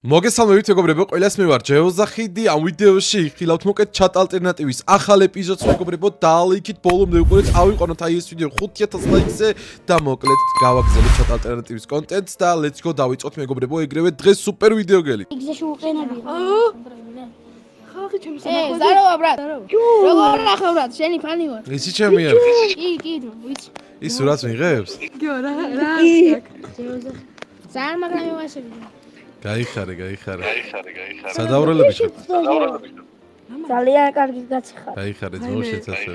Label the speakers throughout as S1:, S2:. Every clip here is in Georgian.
S1: მოგესალმებით მეგობრებო, ყველას მე ვარ ჯეოზახიდი. ამ ვიდეოში ხილავთ მოკეთ ჩატ ალტერნატივის ახალ ეპიზოდს მეგობრებო, დაალეიქით ბოლომდე უყურეთ, ავიყვანოთ აი ეს ვიდეო 5000 ლაიქზე და მოკლედ გავაგზავნოთ ჩატ ალტერნატივის კონტენტს და let's go დავიწყოთ მეგობრებო, ეგრევე დღეს სუპერ ვიდეო გელი.
S2: იგზეში უყენები.
S3: ხალხი ჩემი სამახოდი.
S2: ზაროა ბრატ. როგორ ნახე ბრატ, შენი ფანი ვარ.
S1: ისი ჩემია.
S2: კი, ვიცი.
S1: ის სურათს მიიღებს?
S3: გიო რა.
S2: ჯეოზახი. ზარ მაგრამ მივაშები.
S1: გაიხარე. სადავრელები ხარ?
S2: ძალიან კარგი კაცი ხარ.
S1: გაიხარე ძმოშიც ასე.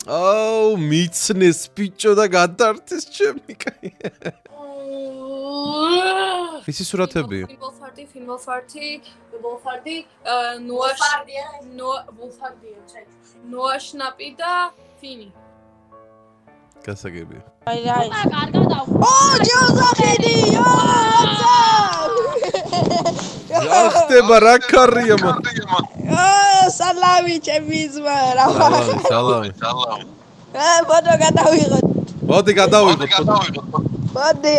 S1: აუ, მიცნეს ბიჭო და გადართეს ჩემი კაი. ისი სურათები?
S3: ვულფარდი, ნოაშნაპი და ფინი.
S1: გასაგებია.
S2: ჯეოზახიდი!
S1: რა ხდება რა კარია მო?
S2: სალამი ჩემი ძმა რა.
S1: სალამი.
S2: ფოტო გადავიღოთ.
S1: მოდი გადავიღოთ.
S2: მოდი.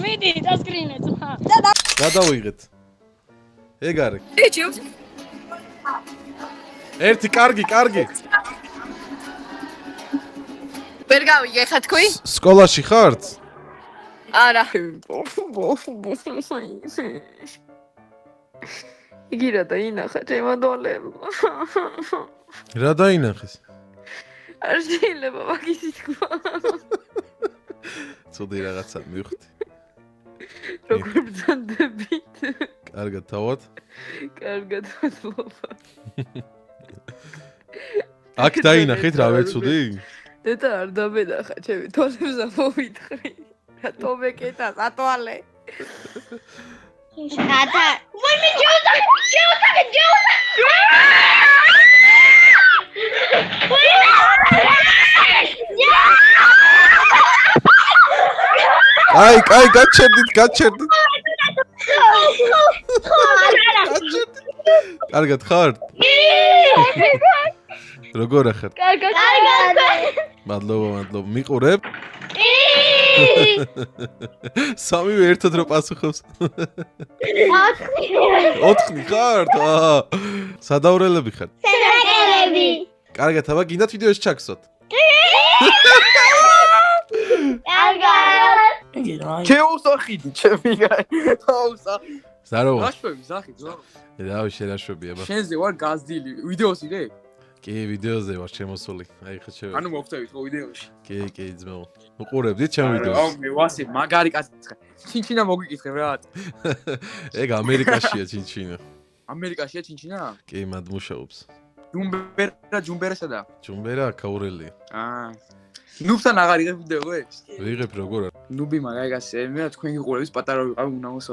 S2: ვიდი დასკრინეთ.
S1: გადავიღეთ. ეგ არის. ერთი კარგი.
S3: ვერ გავიგე ხა თქვი?
S1: სკოლაში ხართ?
S3: არა. იგი რა დაინახა ჩემადოლებმა.
S1: რა დაინახეს?
S3: არ შეიძლება მაგისი თქვა.
S1: ცუდი რაღაცა მივხვდი.
S3: როგორ ბრძანდებით?
S1: კარგად თავად?
S3: კარგად მადლობა.
S1: აქ დაინახეთ რა ვეცუდი?
S3: დედა არ დამენახა ჩემი თვალებს ამოვიტყვი. რატო მეკეთა სათვალე?
S2: შადა. ვაიმე ჯეოზახი!
S1: აი, გაჩერდით. კარგად ხართ? როგორ ახარ?
S2: კარგად.
S1: მადლობა. მიყურებ? სამივე ერთად რო პასუხობს. 4 ხართ? სადავრელები ხართ?
S2: სენაკელები.
S1: კარგად, აბა გინდათ ვიდეოში ჩაგსოთ?
S2: კარგად.
S4: ჯეოზახიდი ჩემი გაი. აუსა.
S1: ზაროვა.
S4: რაშვები ზახი ძმა.
S1: რავი შერაშვები აბა.
S4: შენზე ვარ გაზდილი. ვიდეოს ირე?
S1: კი, ვიდეოზე ვარ შემოსული. აი ხა შევე.
S4: ანუ მოგწევით ხო ვიდეოში?
S1: კი, ძმაო. უყურებდით ჩემ
S4: აუ
S1: ვიდეოს?
S4: მე ვასე მაგარი კაცი ხარ. ჩინჩინა მოგიკითხე რა.
S1: ეგ ამერიკაშია ჩინჩინა.
S4: ამერიკაშია ჩინჩინა?
S1: კი, მად მუშაობს.
S4: ჯუმბერა სადა?
S1: ჯუმბერა ქაურელია.
S4: აა. ნუბთან აღარ იღებ ვიდეოებს?
S1: ვიღებ როგორ არის?
S4: ნუბი მაგარი კაცი. მე თქვენ გიყურებს პატარა ვიყავი უნამოსო.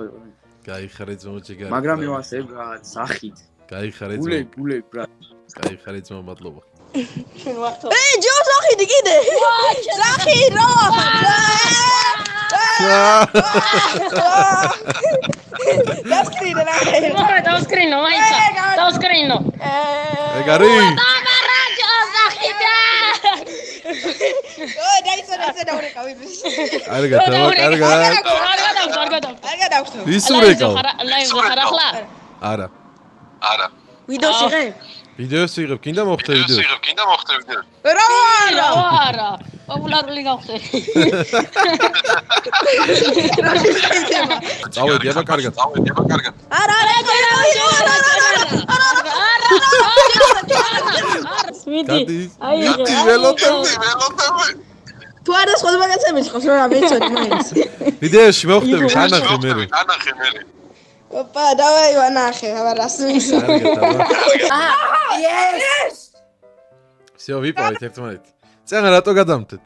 S1: გაიხარე ძმაო ჯიგარი.
S4: მაგრამ მე ვასე ზახით.
S1: გაიხარე
S4: ბულებ
S1: ძმაო.
S4: ბულებ რა.
S1: გაიხარე ძმაო, მადლობა.
S2: ჯეოზახიდი კიდე. ზახი რა. დასკრინე რა.
S5: დავსკრინო, მაიცა. დავსკრინო.
S1: ეგ არის?
S2: დაიწერა ურეკავი.
S1: კარგად.
S2: კარგად დავხსნე.
S1: ის ურეკავ?
S5: ლაივზე ხარ ახლა?
S1: არა.
S2: ვიდეოში ხარ?
S1: ვიდეოს ვიღებ, კიდე მოხდე ვიდეოს.
S2: რა არა.
S5: არა. პოპულარული გავხდე.
S1: წავედი აბა კარგად.
S2: არა.
S1: გადი. ველოდები.
S2: თუ არა სხვა მაგაცები ხავს რა მეცოდი მაინც.
S1: ვიდეოში მოხდები, ანახე მე.
S2: ოპა, დავაი ვანახე, აბა რას მის.
S1: კარგად აბა.
S2: Yes!
S1: всё, ვიპოვეთ ერთმანეთი. წენა რატო გადამთეთ?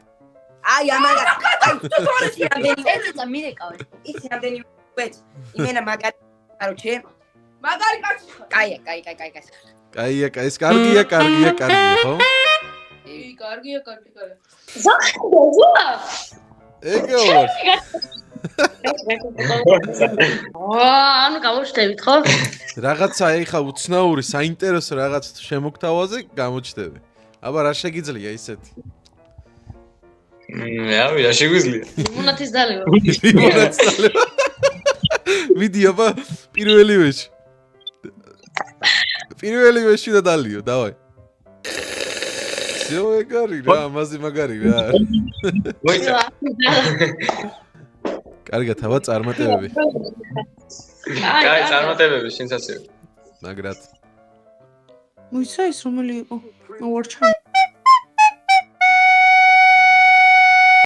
S6: აი ამაგა აი თორესი ამდენი ეცეცა მირეკავე ისი ამდენი ვეც იმენა მაგარი კაროჩე მაგარი კაცი ხარ კაია
S1: კაია, ეს კარგია, ხო?
S3: კი, კარგია.
S1: ეგო ვარ.
S5: ანუ გავუჩნდებით ხო?
S1: რაღაცა ეხა უცნაური, საინტერესო რაღაც შემოგთავაზე გამოჩნდები. აბა რა შეგიძლია ისეთი?
S7: რა შეგვიძლია?
S5: მონათის დალიო.
S1: მონაცვალება. მიდი აბა პირველი ვეში. პირველი ვეში და დალიო, დავაი. всё ეგარი რა, ამაზე მაგარი რა.
S7: მოიცა.
S1: კარგად, აბა წარმატებები.
S7: კაი, წარმატებები სენსაცია.
S1: მაგრად.
S3: მოიცა ის რომელი იყო? ვარჩა.